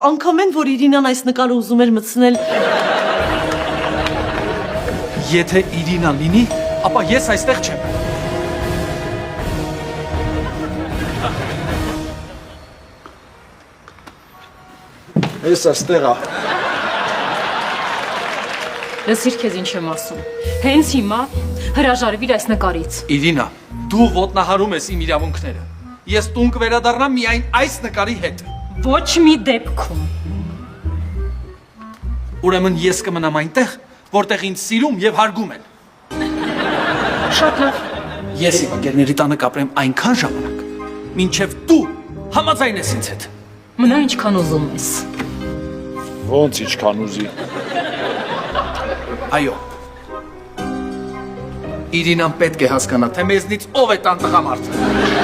Անգամ են, որ Իրինան այս նկարը ուզում էր մտցնել։ Եթե Իրինան լինի, ապա ես այստեղ չեմ։ Ես այստեղ ա։ Լսիր քեզ ինչ եմ ասում։ Հենց հիմա հրաժարվիր այս նկարից։ Իրինա, դու ոտնահարում ես իմ իրավունքները։ Ես տուն կվերադառնամ միայն այս նկարի հետ։ Ոչ մի դեպքում։ Ուրեմն ես կմնամ այնտեղ, որտեղ ինձ սիրում եւ հարգում են։ Շատ լավ։ Ես իմ ընկերների տանը կապրեմ այնքան ժամանակ, մինչև դու համաձայն ես ինձ հետ։ Մնա ինչքան ուզում ես։ Ոնց ինչքան ուզի։ Այո։ Իրինան պետք է հասկանա, թե մեզնից ով է տան տղամարդը։